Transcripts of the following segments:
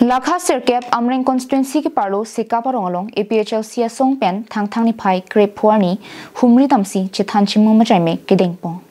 Lakha Sirkep Amreng constituency ke parlo Sikaparong along APHL Sia Songpen thang ni phai Krep Phuarni Humri Tamsi Chithan Chimmo Machaime Kedengpong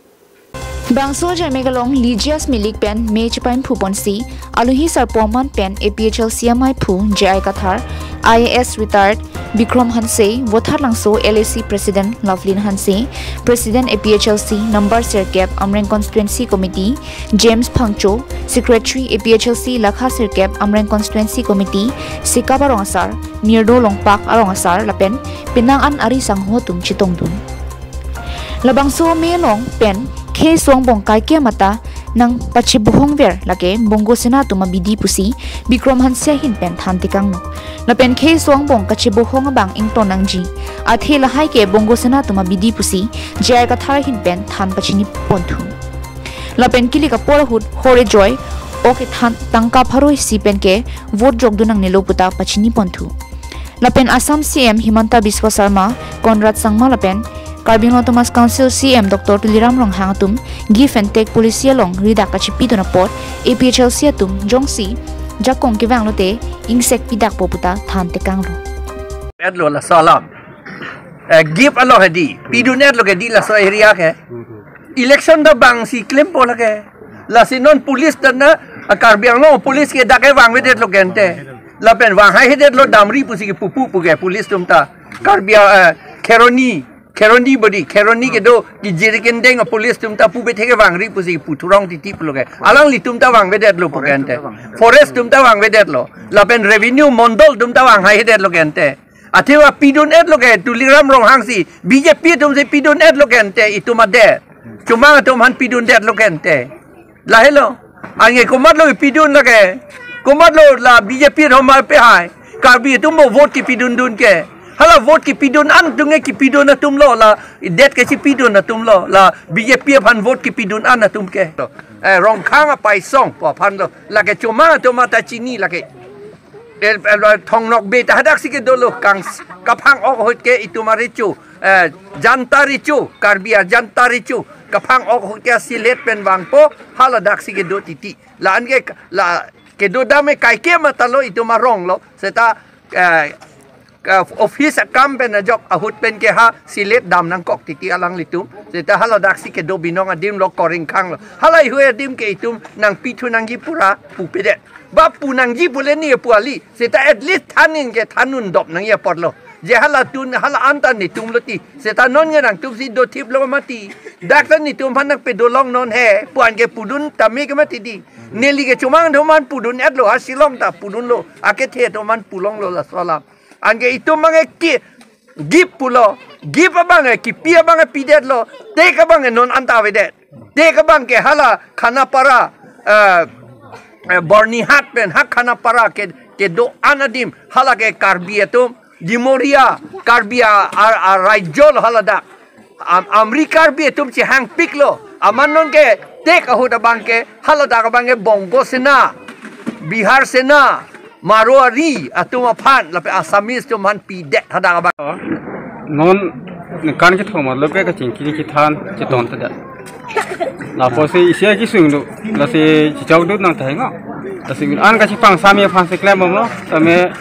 Bangso Jaime Galong Ligias Milik Pen Mechipain Phuponsi Aluhi Sarpoman Pen APHL CMI Phu JI Kathar IAS retired Bikram Hanse Vothar Langso LAC President Lovelin Hanse President APHLC Number Sirkep Amreng Constituency Committee James Phangcho Secretary APHLC Lakha Sirkep Amreng Constituency Committee Sikaparong Asar Mirdo Longpak Arong Asar Lapen Pinangan Ari Sangho Tum Chitongdun Labangso Melong Pen K Song Bong Kai Kia Mata Nang Pachibuhong Ver Lake Bongo Senato Mabidi Pusi Bikram Hanse Hin Pen Thantikang Lapen K Song Bong Kachibuhong Bang Ington Nangji Athe Lahai Ke Bongo Senato Mabidi Pusi Jai Kathar Hin Pen Than Pachini Pontu Lapen Kili Kapora Hud Hore Joy Oke Than Tangka Pharoi Si Pen Ke Vote Jog Dunang Niloputa Pachini Pontu Lapen Assam CM Himanta Biswa Sarma Conrad Sangma Lapen Carbon Thomas Council CM Dr. Tuliram Rong Hangatum Give and Take Police Long Rida Kachipi to Naport APHL Siatum Jongsi Jakong Kivang Lote Insect Pidak Poputa Tante Kangro Edlo la salam Give a lot di Piduned lo ke di la so area ke Election da bang si claim po la ke La sinon police dan na Karbiang lo police ke dakai wang wedet lo gente La pen wang hai hedet lo damri pusi ke pupu ke police tumta Karbiang Keroni body, Keroni ke do, ki jiriken deng a police tumta pube theke wangri pusi puturong titi puloge. Alang li tumta wang vedet lo pugente. Forest tumta wang vedet lo. Lapen revenue mondol tumta wang hai hedet lo gente. Athewa pidun ed lo ke tuliram rong hangsi. BJP tumse pidun ed lo gente itu made. Cuma tum han pidun ed lo gente. La hello. Ange komat lo pidun lo ke. Komat lo la BJP romal pe hai. Karbi tumbo vote ki pidun dun ke. Hala vote ki pidun an tunge ki pidun na tumlo la det ke si pidun na tumlo la BJP pan vote ki pidun an na tumke rong khang pai song po pan lo la ke chuma ta chini la ke thong nok be ta hadak si ke dolo kang kapang ok hot ke itumari chu jantari chu karbia jantari chu kapang ok hot ke silet pen bang po hala dak si ke do titi la an ke la ke do dame kai ke matalo itumarong lo seta office campaign jok ahut pen ke ha silet dam nang kok titi alang litum seta hala daksi ke do binong adim lo koring khang lo hala hue dim ke itum nang pitu nang gi pura pupede ba punang gi bule ni puali seta at least thanin ke thanun dop nang ya porlo je hala tun hala antan ni tum loti seta non nge nang tum si do tip lo mati dakta ni tum phanak pe do long non he puan ke pudun tami ke mati di neli ke chumang doman pudun at lo asilong ta pudun lo ake the doman pulong lo la salam Angge itu mange ki gip pulo gip abang ki pi abang pidet lo te ka bang non anta vedet te ka bang ke hala khana para borni hat pen hak khana para ke do anadim hala ke karbi etum dimoria karbia rajol hala da amerika bi etum chi hang piklo amanon ke te ka hoda bang ke hala da ka bang ke bongo sena bihar sena Marwari atau apa lape Asamis tu man pidet hadang abang. Non kan kita thomar lope ka cingkiri kithan citon tada. La posi isia ki sungdu la se chau du nang thainga. La se an ka chipang sami phan se klem mo tame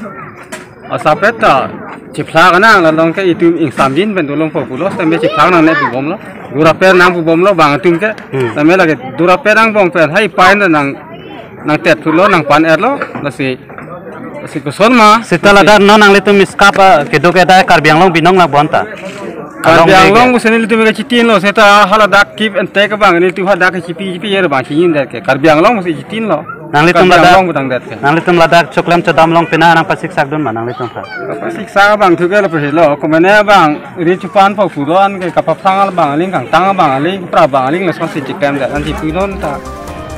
asapeta chipla kana la long ke itu ing samjin ben dolong populo tame chipla nang ne bu bom lo. Duraper nang bu bom lo bang tum ke tame la ke duraper nang bong per hai pain nang tet pulo nang pan erlo la se Setelah dar non ang litum miskapa kedok ada karbiang long binong na bonta. Karbiang long musen litum ke citin lo seta hala dak keep and take bang ni tu hadak cipi yer bang ciin dak ke karbiang long musen citin lo. Nang litum ladak. Nang litum ladak coklam cadam long pena nang pasik sak don nang litum fa. Pasik sak bang tu ke lo pe lo komene bang ri chupan pau puron ke kapapang bang ling kang tang bang ling pra bang ling la so si cikam dak anti puron ta.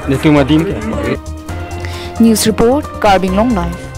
Ni tu madim ke. News report Carbon Long Life